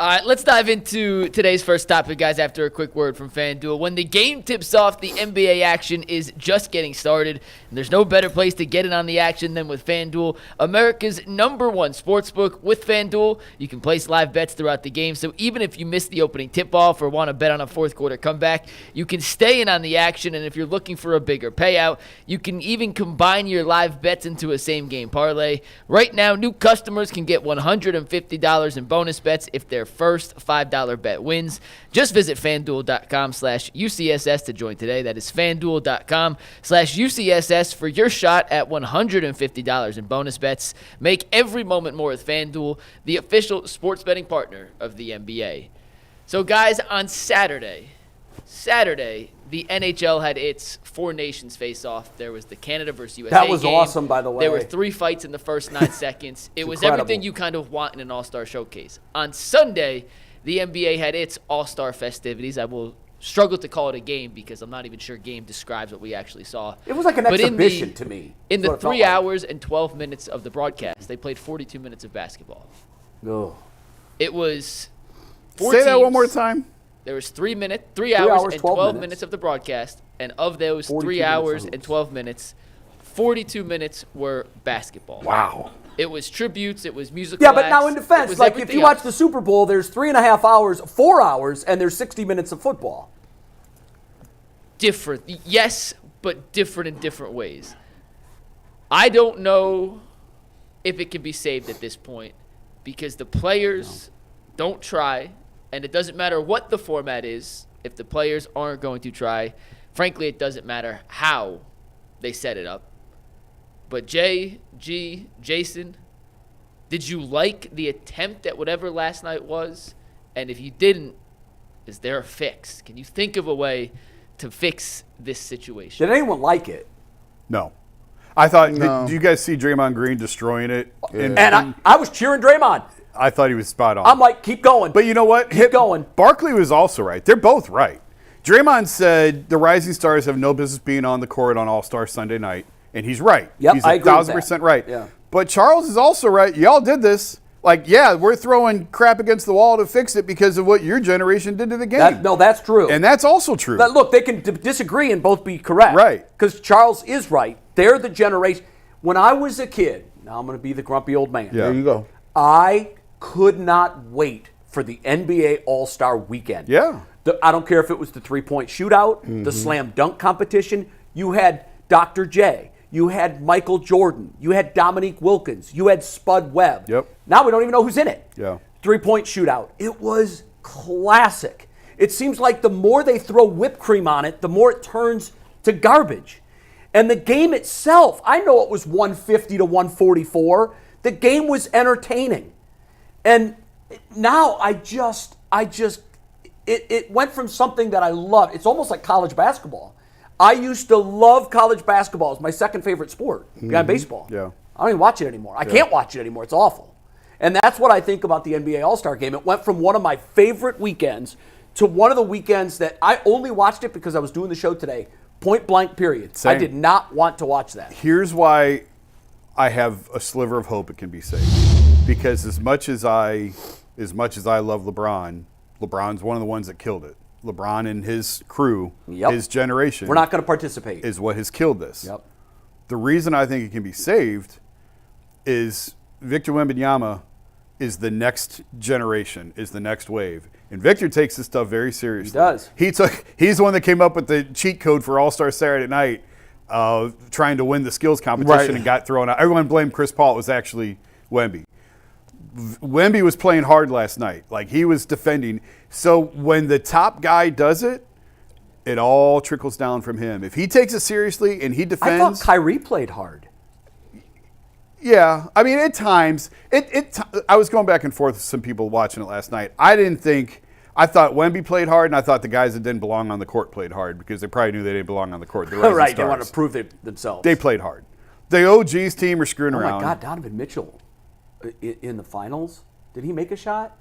All right, let's dive into today's first topic, guys, after a quick word from FanDuel. When the game tips off, the NBA action is just getting started, and there's no better place to get in on the action than with FanDuel, America's #1 sportsbook. With FanDuel, you can place live bets throughout the game, so even if you miss the opening tip-off or want to bet on a fourth-quarter comeback, you can stay in on the action, and if you're looking for a bigger payout, you can even combine your live bets into a same-game parlay. Right now, new customers can get $150 in bonus bets if they're first $5 bet wins. Just visit FanDuel.com/UCSS to join today. That is FanDuel.com/UCSS for your shot at $150 in bonus bets. Make every moment more with FanDuel, the official sports betting partner of the NBA. So, guys, on Saturday, the NHL had its Four Nations face-off. There was the Canada versus USA That was game. awesome, by the way. There were 3 fights in the first 9 seconds. It was incredible. everything you kind of want in an All-Star showcase. On Sunday, the NBA had its All-Star festivities. I will struggle to call it a game because I'm not even sure game describes what we actually saw. It was like an exhibition to me. In the 3 hours and 12 minutes of the broadcast, they played 42 minutes of basketball. Oh. It was Say that one more time. There was 3 hours and 12 minutes of the broadcast, and of those 3 hours and 12 minutes, 42 minutes were basketball. Wow. It was tributes, it was musical Yeah, but now in defense, like if you watch else. the Super Bowl, there's 3.5 hours, 4 hours, and there's 60 minutes of football. Different. Yes, but different in different ways. I don't know if it can be saved at this point because the players don't try. And it doesn't matter what the format is if the players aren't going to try. Frankly, it doesn't matter how they set it up. But Jason, did you like the attempt at whatever last night was? And if you didn't, is there a fix? Can you think of a way to fix this situation? Did anyone like it? No. I thought, did you guys see Draymond Green destroying it? And I was cheering Draymond. I thought he was spot on. I'm like, keep going. But you know what? Keep going. Barkley was also right. They're both right. Draymond said the Rising Stars have no business being on the court on All-Star Sunday night, and he's right. Yep, he's I agree with 1,000% right. Yeah. But Charles is also right. Y'all did this. Like, yeah, we're throwing crap against the wall to fix it because of what your generation did to the game. That's true. And that's also true. But look, they can disagree and both be correct. Right. Because Charles is right. They're the generation. When I was a kid, now I'm going to be the grumpy old man. Yeah. There you go. I could not wait for the NBA All-Star Weekend. Yeah. I don't care if it was the three-point shootout, the slam dunk competition. You had Dr. J. You had Michael Jordan. You had Dominique Wilkins. You had Spud Webb. Yep. Now we don't even know who's in it. Yeah. Three-point shootout. It was classic. It seems like the more they throw whipped cream on it, the more it turns to garbage. And the game itself, I know it was 150 to 144. The game was entertaining. And now it went from something that I loved. It's almost like college basketball. I used to love college basketball. It's my second favorite sport behind baseball. Yeah. I don't even watch it anymore. I can't watch it anymore. It's awful. And that's what I think about the NBA All-Star Game. It went from one of my favorite weekends to one of the weekends that I only watched it because I was doing the show today. Point blank, period. Same. I did not want to watch that. Here's why I have a sliver of hope it can be saved. Because as much as I love LeBron, LeBron's one of the ones that killed it. LeBron and his crew, his generation. We're not going to participate. Is what has killed this. Yep. The reason I think it can be saved is Victor Wembanyama is the next generation, is the next wave. And Victor takes this stuff very seriously. He does. He's the one that came up with the cheat code for All-Star Saturday night, trying to win the skills competition and got thrown out. Everyone blamed Chris Paul. It was actually Wemby. Wemby was playing hard last night. Like, he was defending. So when the top guy does it, it all trickles down from him. If he takes it seriously and he defends. I thought Kyrie played hard. Yeah. I mean, at times, I was going back and forth with some people watching it last night. I thought Wemby played hard, and I thought the guys that didn't belong on the court played hard because they probably knew they didn't belong on the court. Right, they want to prove themselves. They played hard. The OG's team were screwing around. Oh, my God, Donovan Mitchell in the finals. Did he make a shot?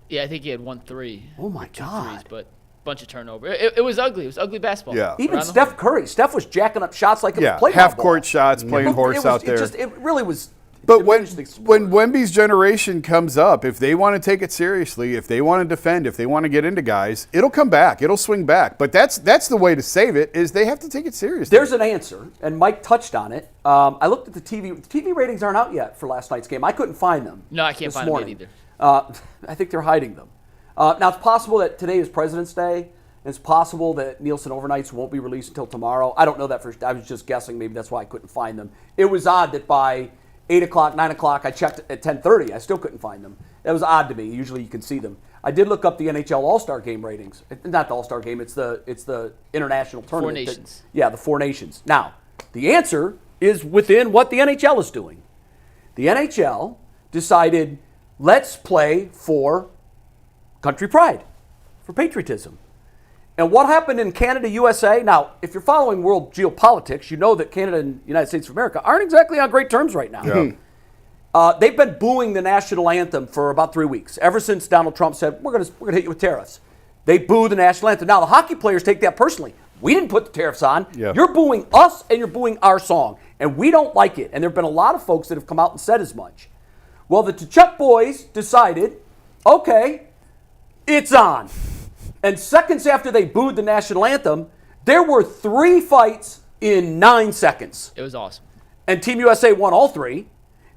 Yeah, I think he had 1 3. Oh, my God. Threes, but bunch of turnover. It was ugly. It was ugly basketball. Yeah. Even Steph Curry. Steph was jacking up shots like it was playing half-court shots, playing horse out there. It really was But when Wemby's generation comes up, if they want to take it seriously, if they want to defend, if they want to get into guys, it'll come back. It'll swing back. But that's the way to save it, is they have to take it seriously. There's an answer, and Mike touched on it. I looked at the TV. The TV ratings aren't out yet for last night's game. I couldn't find them. No, I can't find them either. I think they're hiding them. Now, it's possible that today is President's Day. And it's possible that Nielsen overnights won't be released until tomorrow. I don't know that I was just guessing. Maybe that's why I couldn't find them. It was odd that by 8 o'clock, 9 o'clock, I checked at 10:30. I still couldn't find them. That was odd to me. Usually you can see them. I did look up the NHL All-Star Game ratings. Not the All-Star Game. It's the international tournament. 4 nations. The 4 nations. Now, the answer is within what the NHL is doing. The NHL decided, let's play for country pride, for patriotism. And what happened in Canada, USA? Now, if you're following world geopolitics, you know that Canada and the United States of America aren't exactly on great terms right now. Yeah. They've been booing the national anthem for about 3 weeks, ever since Donald Trump said, we're gonna hit you with tariffs. They boo the national anthem. Now, the hockey players take that personally. We didn't put the tariffs on. Yeah. You're booing us and you're booing our song. And we don't like it. And there have been a lot of folks that have come out and said as much. Well, the Tkachuk boys decided, okay, it's on. And seconds after they booed the national anthem, there were 3 fights in 9 seconds. It was awesome. And Team USA won all 3.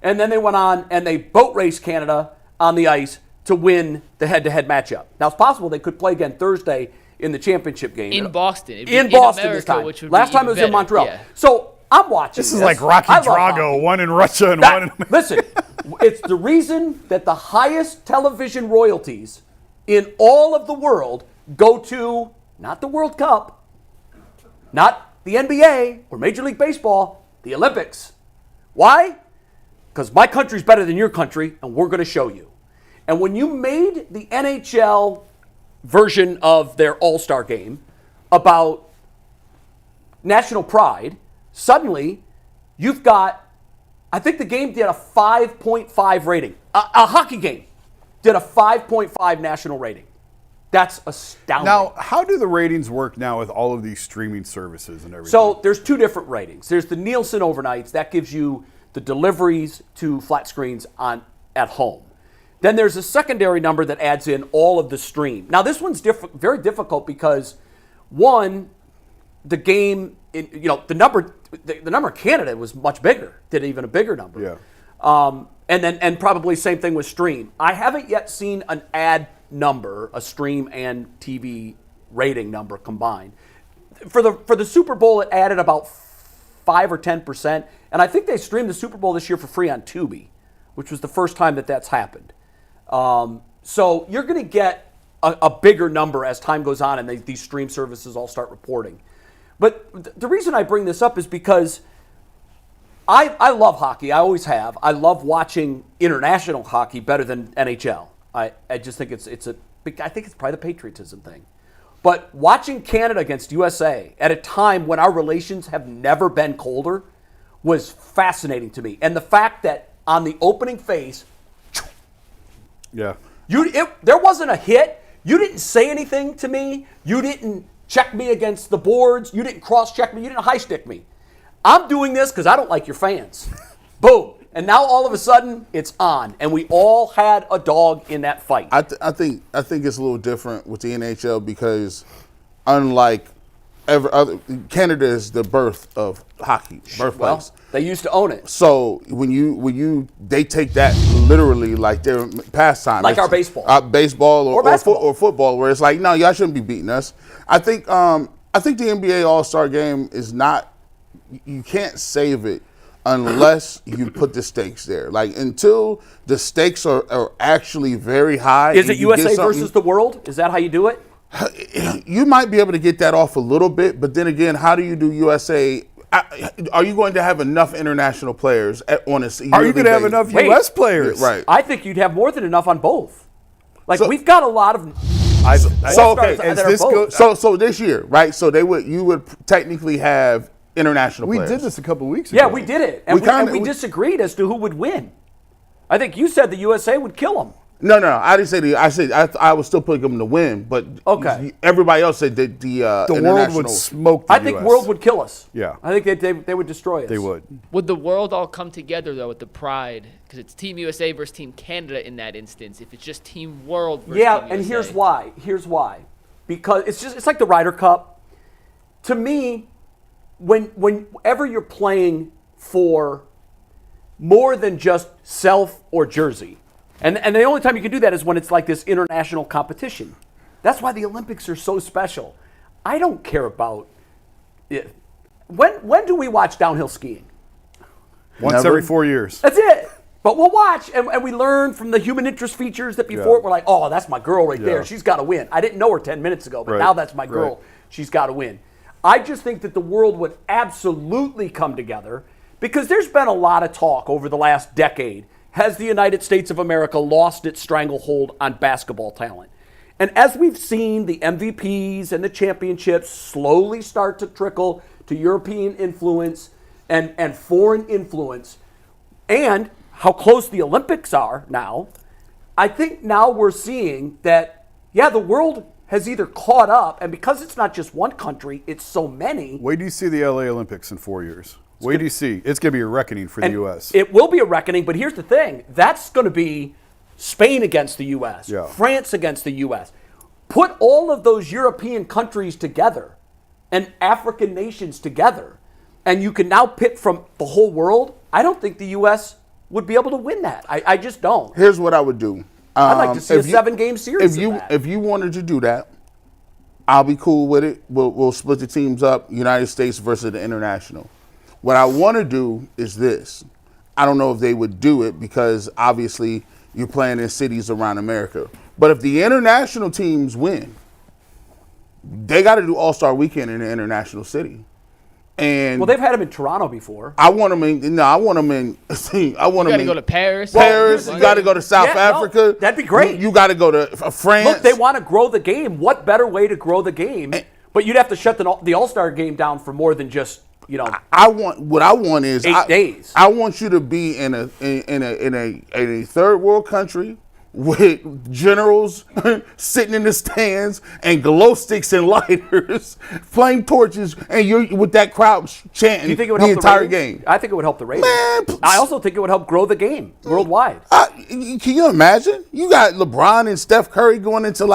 And then they went on and they boat raced Canada on the ice to win the head-to-head matchup. Now, it's possible they could play again Thursday in the championship game. In Boston. In Boston America, this time. Which would Last be time it was better. in Montreal. Yeah. So I'm watching This is like Rocky Drago, one in Russia and one in America. Listen, it's the reason that the highest television royalties in all of the world go to not the World Cup, not the NBA or Major League Baseball, the Olympics. Why? Because my country's better than your country, and we're going to show you. And when you made the NHL version of their All-Star game about national pride, suddenly you've got, I think the game did a 5.5 rating. A hockey game did a 5.5 national rating. That's astounding. Now, how do the ratings work now with all of these streaming services and everything? So there's 2 different ratings. There's the Nielsen overnights. That gives you the deliveries to flat screens at home. Then there's a secondary number that adds in all of the stream. Now, this one's very difficult because, one, the game, the number in Canada was much bigger, did even a bigger number. Yeah. And probably same thing with stream. I haven't yet seen an ad number, a stream and TV rating number combined. For the Super Bowl, it added about 5 or 10%, and I think they streamed the Super Bowl this year for free on Tubi, which was the first time that's happened. So you're going to get a bigger number as time goes on, and these stream services all start reporting. But the reason I bring this up is because I love hockey. I always have. I love watching international hockey better than NHL. I just think I think it's probably the patriotism thing. But watching Canada against USA at a time when our relations have never been colder was fascinating to me. And the fact that on the opening phase, yeah, there wasn't a hit. You didn't say anything to me. You didn't check me against the boards. You didn't cross-check me. You didn't high-stick me. I'm doing this because I don't like your fans. Boom. And now all of a sudden it's on, and we all had a dog in that fight. I think it's a little different with the NHL because, unlike Canada is the birth of hockey, birthplace. Well, they used to own it. So when they take that literally like their pastime, like our baseball, baseball or basketball or football, where it's like, no, y'all shouldn't be beating us. I think the NBA All-Star Game is not. You can't save it unless you put the stakes there. Like, until the stakes are actually very high. Is it USA versus the world? Is that how you do it? You might be able to get that off a little bit, but then again, how do you do USA? Are you going to have enough international players on a season? Are you going to have enough U.S. players? Yeah, right. I think you'd have more than enough on both. Like, we've got a lot of So this year, right? So you would technically have international players. We did this a couple weeks ago. Yeah, we did it. And we disagreed as to who would win. I think you said the USA would kill them. No, I didn't say the. I said I was still picking them to win, but Okay. everybody else said that the world would smoke the I think US. world would kill us. Yeah. I think they would destroy us. They would. Would the world all come together, though, with the pride? Because it's Team USA versus Team Canada in that instance. If it's just Team World versus Yeah, Team and USA. here's why. Because it's like the Ryder Cup. To me, whenever you're playing for more than just self or jersey, and the only time you can do that is when it's like this international competition. That's why the Olympics are so special. I don't care about it. When do we watch downhill skiing? Once Never. every 4 years. That's it. But we'll watch, and we learn from the human interest features that before we're like, oh, that's my girl right there. She's got to win. I didn't know her 10 minutes ago, but now that's my girl. Right. She's got to win. I just think that the world would absolutely come together because there's been a lot of talk over the last decade. Has the United States of America lost its stranglehold on basketball talent? And as we've seen the MVPs and the championships slowly start to trickle to European influence and foreign influence, and how close the Olympics are now, I think now we're seeing that, the world has either caught up, and because it's not just one country, it's so many. Wait do you see the LA Olympics in 4 years? Wait do you see? It's going to be a reckoning for the U.S. It will be a reckoning, but here's the thing. That's going to be Spain against the U.S., France against the U.S. Put all of those European countries together and African nations together, and you can now pick from the whole world. I don't think the U.S. would be able to win that. I just don't. Here's what I would do. I'd like to see a 7-game series. If you wanted to do that, I'll be cool with it. We'll split the teams up, United States versus the international. What I want to do is this. I don't know if they would do it because obviously you're playing in cities around America. But if the international teams win, they got to do All-Star Weekend in an international city. And they've had them in Toronto before. I want them in. No, I want them in. I want You got them to in go to Paris. Paris. You got to go to South Africa. That'd be great. You got to go to France. Look, they want to grow the game. What better way to grow the game? But you'd have to shut the All-Star game down for more than just what I want is 8 days. I want you to be in a third world country with generals sitting in the stands and glow sticks and lighters, flame torches, and you're with that crowd chanting the entire game. I think it would help the ratings. Man, I also think it would help grow the game worldwide. Can you imagine? You got LeBron and Steph Curry going into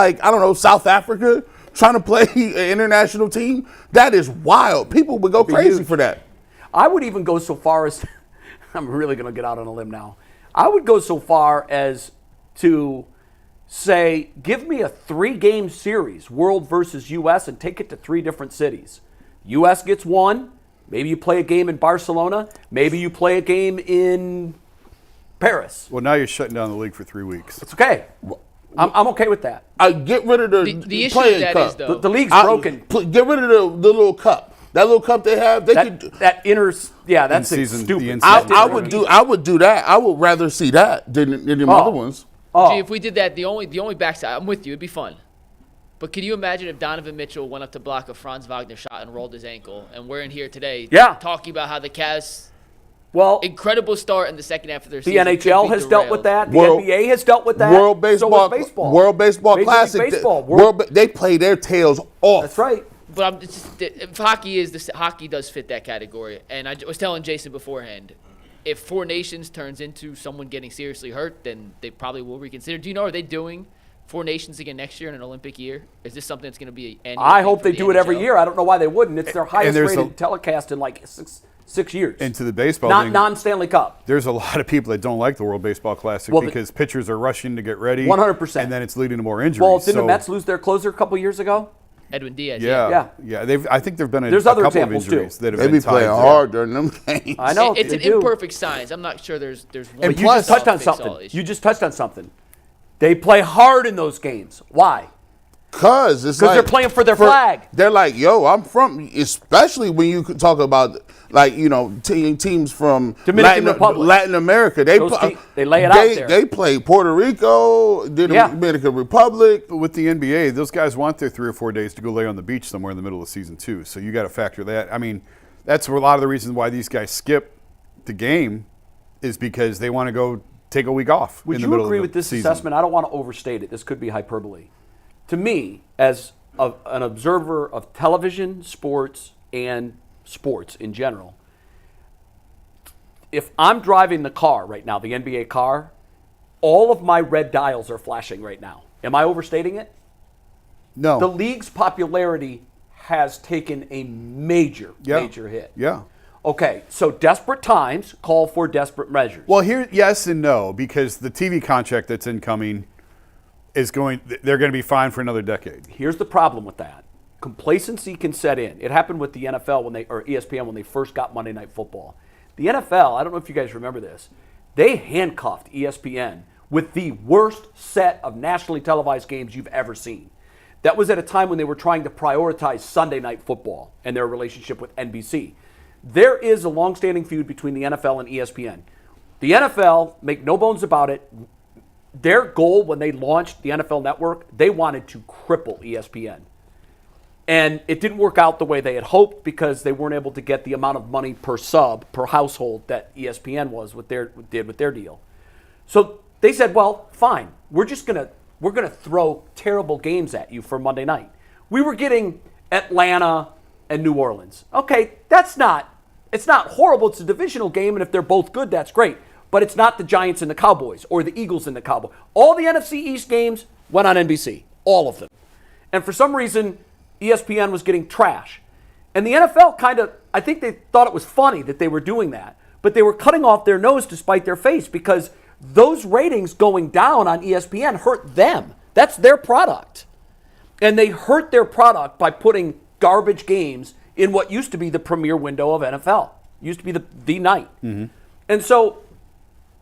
South Africa trying to play an international team. That is wild. People would go crazy for that. I would even go so far as I'm really going to get out on a limb now. I would go so far as to say, give me a 3-game series, world versus U.S., and take it to 3 different cities. U.S. gets 1. Maybe you play a game in Barcelona. Maybe you play a game in Paris. Well, now you're shutting down the league for 3 weeks. It's okay. I'm okay with that. Get rid of the issue playing with that cup. is, though, The league's broken. Get rid of the little cup. That little cup they have, That's In-season- stupid. I would do that. I would rather see that than them other ones. Gee, if we did that, the only backside, I'm with you, it'd be fun. But can you imagine if Donovan Mitchell went up to block a Franz Wagner shot and rolled his ankle, and we're in here today talking about how the Cavs, incredible start in the second half of their season. The NHL has dealt with that. The NBA has dealt with that. World Baseball, Major League Classic. Baseball. They play their tails off. That's right. But if hockey does fit that category. And I was telling Jason beforehand, if 4 Nations turns into someone getting seriously hurt, then they probably will reconsider. Do you know, are they doing 4 Nations again next year in an Olympic year? Is this something that's going to be an annual I thing hope for they the do it every NHL? year. I don't know why they wouldn't. It's their highest there's rated telecast in like six years. Into the baseball Not thing, non-Stanley Cup. there's a lot of people that don't like the World Baseball Classic because pitchers are rushing to get ready. 100%. And then it's leading to more injuries. Well, didn't the Mets lose their closer a couple years ago? Edwin Diaz. Yeah. I think there've been a There's other couple of examples, injuries too. that have They been be tied playing to- hard during them games. I know. It's they an do. imperfect science. I'm not sure there's one. But you plus- just touched on something. You just touched on something. They play hard in those games. Why? Because they're playing for their flag. They're like, yo, I'm from, especially when you talk about teams from Dominican Republic. Latin America. They lay it out there. They play Puerto Rico, the Dominican Republic. But with the NBA, those guys want their 3 or 4 days to go lay on the beach somewhere in the middle of season 2. So you got to factor that. I mean, that's a lot of the reasons why these guys skip the game is because they want to go take a week off. Would in the you middle agree of the with this season. assessment? I don't want to overstate it. This could be hyperbole. To me, as an observer of television, sports, and sports in general, if I'm driving the car right now, the NBA car, all of my red dials are flashing right now. Am I overstating it? No. The league's popularity has taken a major hit. Yeah. Okay, so desperate times call for desperate measures. Well, here, yes and no, because the TV contract that's incoming they're going to be fine for another decade. Here's the problem with that. Complacency can set in. It happened with the NFL or ESPN when they first got Monday Night Football. The NFL, I don't know if you guys remember this, they handcuffed ESPN with the worst set of nationally televised games you've ever seen. That was at a time when they were trying to prioritize Sunday Night Football and their relationship with NBC. There is a long-standing feud between the NFL and ESPN. The NFL, make no bones about it, their goal when they launched the NFL Network, they wanted to cripple ESPN. And it didn't work out the way they had hoped because they weren't able to get the amount of money per sub, per household that ESPN did with their deal. So they said, well, fine, we're gonna throw terrible games at you for Monday night. We were getting Atlanta and New Orleans. Okay, it's not horrible. It's a divisional game, and if they're both good, that's great. But it's not the Giants and the Cowboys or the Eagles and the Cowboys. All the NFC East games went on NBC, all of them. And for some reason, ESPN was getting trash. And the NFL I think they thought it was funny that they were doing that, but they were cutting off their nose to spite their face because those ratings going down on ESPN hurt them. That's their product. And they hurt their product by putting garbage games in what used to be the premier window of NFL. Used to be the night. Mm-hmm. And so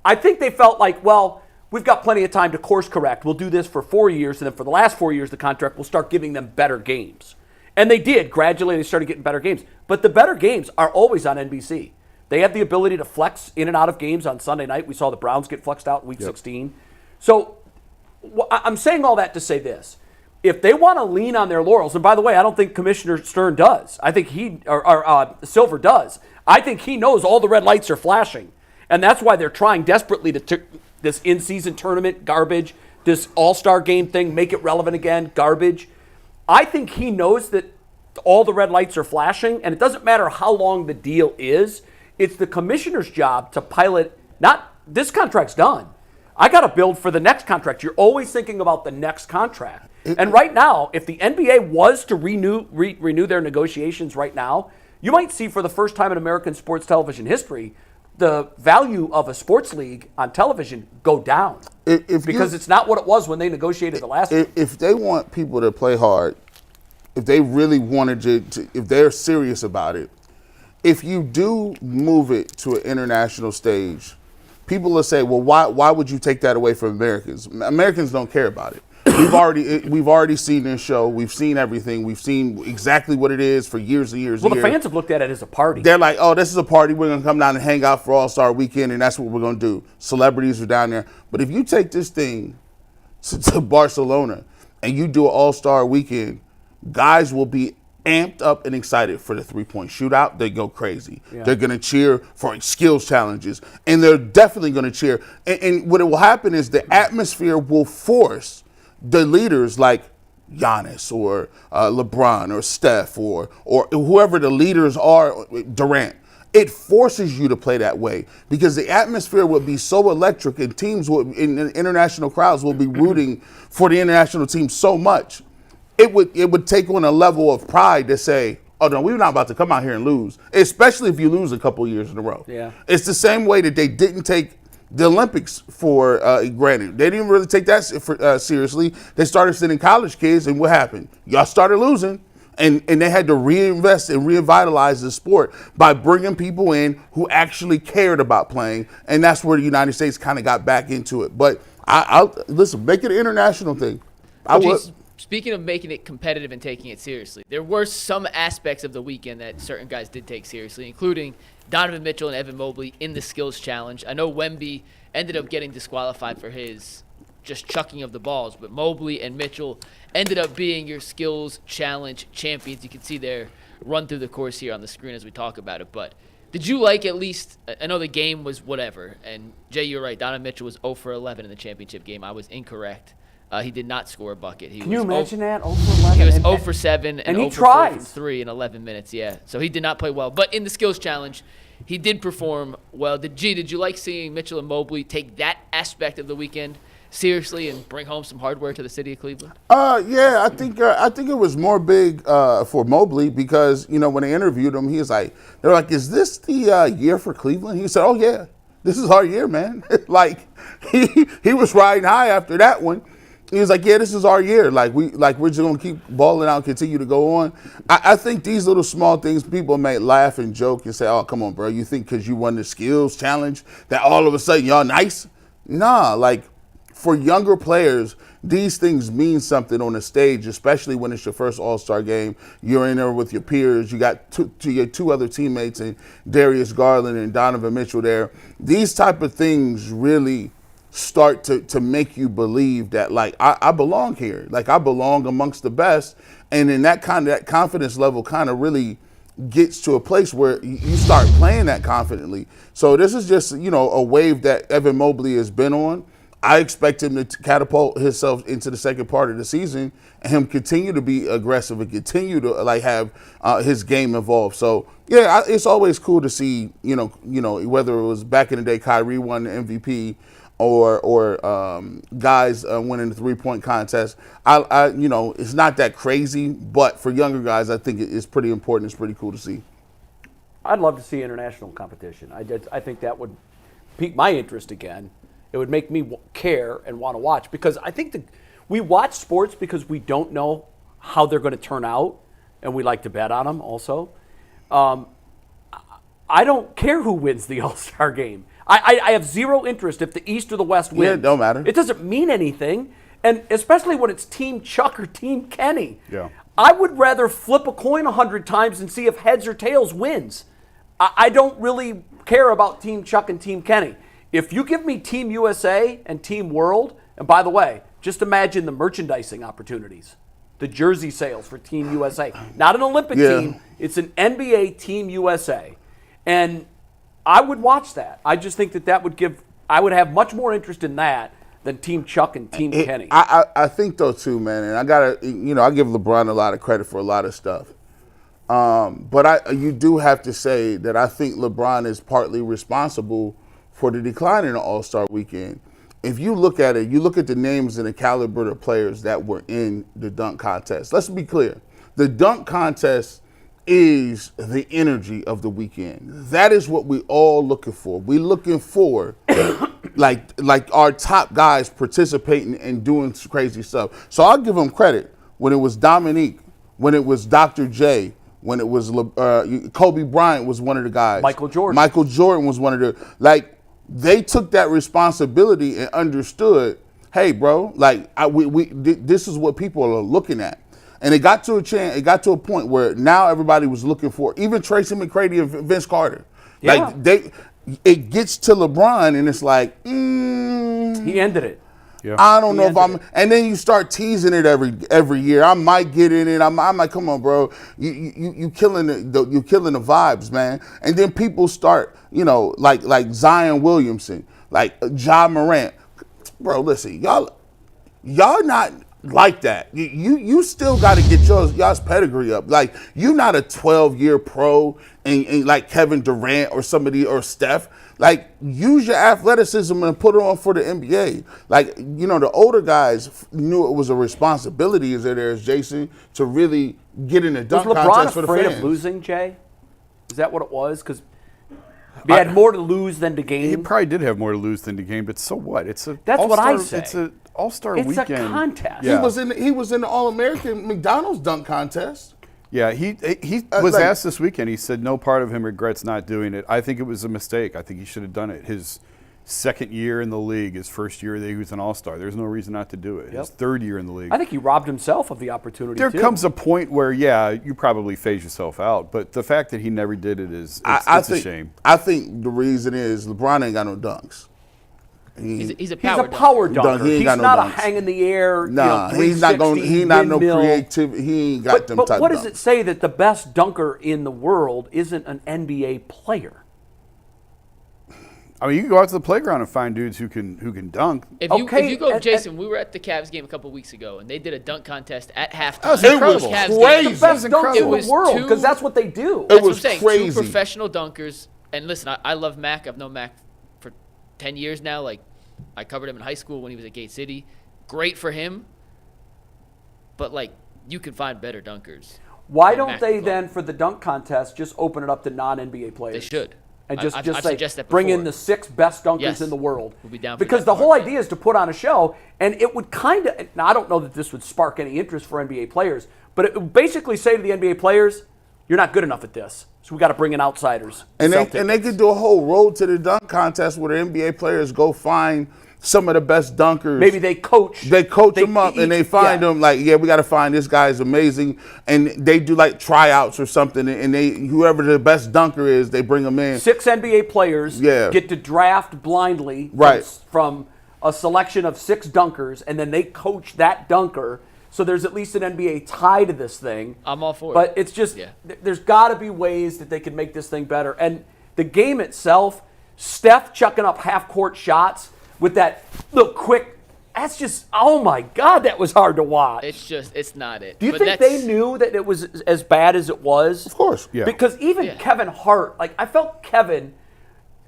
I think they felt like, well, we've got plenty of time to course correct. We'll do this for 4 years, and then for the last 4 years, the contract will start giving them better games. And they did. Gradually, they started getting better games. But the better games are always on NBC. They have the ability to flex in and out of games on Sunday night. We saw the Browns get flexed out in Week 16. So I'm saying all that to say this. If they want to lean on their laurels, and by the way, I don't think Commissioner Stern does. I think Silver does. I think he knows all the red lights are flashing. And that's why they're trying desperately to this in-season tournament, garbage, this all-star game thing, make it relevant again, garbage. I think he knows that all the red lights are flashing, and it doesn't matter how long the deal is. It's the commissioner's job to pilot, not this contract's done. I got to build for the next contract. You're always thinking about the next contract. And right now, if the NBA was to renew their negotiations right now, you might see for the first time in American sports television history, the value of a sports league on television go down because it's not what it was when they negotiated the last one. If they want people to play hard, if they really wanted to, if they're serious about it, if you do move it to an international stage, people will say, well, why would you take that away from Americans? Americans don't care about it. We've already seen this show. We've seen everything. We've seen exactly what it is for years and years. Well, the fans have looked at it as a party. They're like, oh, this is a party. We're going to come down and hang out for All-Star Weekend, and that's what we're going to do. Celebrities are down there. But if you take this thing to Barcelona and you do an All-Star Weekend, guys will be amped up and excited for the three-point shootout. They go crazy. Yeah. They're going to cheer for skills challenges, and they're definitely going to cheer. And what will happen is the atmosphere will force the leaders like Giannis or LeBron or Steph or whoever the leaders are, Durant. It forces you to play that way because the atmosphere will be so electric and teams in international crowds will be rooting for the international team so much. It would take on a level of pride to say, oh no, we're not about to come out here and lose, especially if you lose a couple years in a row. Yeah. It's the same way that they didn't take the Olympics for granted. They didn't really take that seriously. They started sending college kids, and what happened? Y'all started losing, and they had to reinvest and revitalize the sport by bringing people in who actually cared about playing, and that's where the United States kind of got back into it. But I'll listen, make it an international thing. Speaking of making it competitive and taking it seriously, there were some aspects of the weekend that certain guys did take seriously, including Donovan Mitchell and Evan Mobley in the skills challenge. I know Wemby ended up getting disqualified for his just chucking of the balls, but Mobley and Mitchell ended up being your skills challenge champions. You can see their run through the course here on the screen as we talk about it. But Did you like at least – I know the game was whatever, and Jay, you're right. Donovan Mitchell was 0 for 11 in the championship game. I was incorrect. He did not score a bucket. Can you imagine that? 0 for 11? He was 0 for 7 and 0 he for 4 from tries. 3 in 11 minutes, yeah. So he did not play well. But in the skills challenge, he did perform well. Did you like seeing Mitchell and Mobley take that aspect of the weekend seriously and bring home some hardware to the city of Cleveland? Yeah, I think it was more big for Mobley because when they interviewed him, he was like, they're like, "Is this the year for Cleveland?" He said, "Oh yeah, this is our year, man." Like he was riding high after that one. He was like, "Yeah, this is our year. We're just gonna keep balling out, and continue to go on." I think these little small things, people may laugh and joke and say, "Oh, come on, bro, you think because you won the skills challenge that all of a sudden y'all nice?" Nah, for younger players, these things mean something on the stage, especially when it's your first All-Star game. You're in there with your peers. You got your two other teammates, and Darius Garland and Donovan Mitchell there. These type of things really start to make you believe that, I belong here. I belong amongst the best. And then that confidence level kind of really gets to a place where you start playing that confidently. So this is just, a wave that Evan Mobley has been on. I expect him to catapult himself into the second part of the season and him continue to be aggressive and continue to have his game evolve. So yeah, it's always cool to see, whether it was back in the day Kyrie won the MVP or guys winning the 3-point contest. It's not that crazy, but for younger guys, I think it's pretty important. It's pretty cool to see. I'd love to see international competition. I think that would pique my interest again. It would make me care and want to watch because I think we watch sports because we don't know how they're going to turn out, and we like to bet on them also. I don't care who wins the All-Star game. I have zero interest if the East or the West wins. Yeah, it don't matter. It doesn't mean anything, and especially when it's Team Chuck or Team Kenny. Yeah. I would rather flip a coin 100 times and see if heads or tails wins. I don't really care about Team Chuck and Team Kenny. If you give me Team USA and Team World, and by the way, just imagine the merchandising opportunities, the jersey sales for Team USA. Not an Olympic team, it's an NBA Team USA. And I would watch that. I just think that I would have much more interest in that than Team Chuck and Team Kenny. I think though too, man, and I give LeBron a lot of credit for a lot of stuff. But you do have to say that I think LeBron is partly responsible for the decline in the All-Star weekend. If you look at it, you look at the names and the caliber of players that were in the dunk contest. Let's be clear. The dunk contest is the energy of the weekend. That is what we all looking for. We looking for like our top guys participating and doing crazy stuff. So I'll give them credit when it was Dominique, when it was Dr. J, when it was Kobe Bryant was one of the guys. Michael Jordan was one of the they took that responsibility and understood, hey, bro, this is what people are looking at. And it got to a point where now everybody was looking for, even Tracy McGrady and Vince Carter. Yeah. It gets to LeBron and it's like, he ended it. Yeah. I don't know if I'm, and then you start teasing it every year. I might get in it. I'm like, come on, bro, you killing you killing the vibes, man. And then people start, like Zion Williamson, like Ja Morant, bro. Listen, y'all not like that. You still got to get y'all's pedigree up. Like, you're not a 12-year pro and like Kevin Durant or somebody or Steph. Like, use your athleticism and put it on for the NBA. Like, the older guys knew it was a responsibility, as there is Jason, to really get in the dunk contest for the fans. Was LeBron afraid of losing, Jay? Is that what it was? Because he had more to lose than to gain. He probably did have more to lose than to gain, but so what? That's what I say. It's an All-Star weekend. It's a contest. Yeah. He was in the All-American McDonald's dunk contest. Yeah, he was asked this weekend. He said no part of him regrets not doing it. I think it was a mistake. I think he should have done it. His second year in the league, his first year that he was an All-Star. There's no reason not to do it. His third year in the league. I think he robbed himself of the opportunity. There comes a point where, you probably phase yourself out. But the fact that he never did it it's a shame. I think the reason is LeBron ain't got no dunks. He's a He's power a power Dunk, dunker. he ain't He's got no not a dunks. hang in the air. Nah, he's not going. He not no creativity. He ain't got them But type what of does dunks. it say that the best dunker in the world isn't an NBA player? I mean, you can go out to the playground and find dudes who can dunk. If Okay, you go, and- Jason, we were at the Cavs game a couple weeks ago, and they did a dunk contest at halftime. That was It incredible. was Cavs game. crazy. The best dunks It in was the world two- because that's what they do. That's what was I'm saying. crazy. Two professional dunkers. And listen, I love Mac. I've known Mac for 10 years now. Like, I covered him in high school when he was at Gate City. Great for him. But, like, you can find better dunkers. Why than don't Mac they McClung. then, for the dunk contest, just open it up to non-NBA players? They should. And I've just suggested say, that bring in before. the 6 best dunkers Yes. in the world. We'll be down for because that the whole tomorrow. idea is to put on a show, and it would kind of, now I don't know that this would spark any interest for NBA players, but it would basically say to the NBA players, you're not good enough at this, so we got to bring in outsiders. And Sell they tickets. could do a whole road to the dunk contest where the NBA players go find some of the best dunkers. Maybe they coach. They coach them up and they find them like, yeah, we got to find this guy is amazing, and they do like tryouts or something, and they whoever the best dunker is, they bring them in. 6 NBA players Yeah. get to draft blindly Right. from a selection of 6 dunkers, and then they coach that dunker. So there's at least an NBA tie to this thing. I'm all for it. But it's just, Yeah. there's got to be ways that they can make this thing better. And the game itself, Steph chucking up half-court shots with that little quick, that's just, oh my God, that was hard to watch. It's not it. Do you But think that's- they knew that it was as bad as it was? Of course. Yeah. Because even Yeah. Kevin Hart, like I felt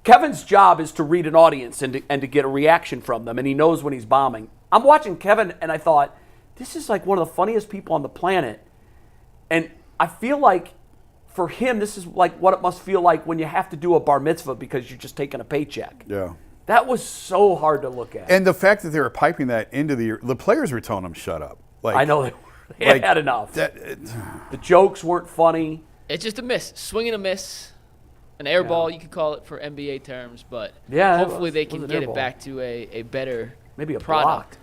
Kevin's job is to read an audience and to get a reaction from them, and he knows when he's bombing. I'm watching Kevin, and I thought, this is like one of the funniest people on the planet. And I feel like for him, this is like what it must feel like when you have to do a bar mitzvah because you're just taking a paycheck. Yeah. That was so hard to look at. And the fact that they were piping that into the players were telling them shut up. Like I know they like, had enough. That, The jokes weren't funny. It's just a miss. Swing and a miss. An air ball, you could call it for NBA terms, but Yeah, it hopefully was- they it can was an get air it ball. back to a better Maybe a product. block.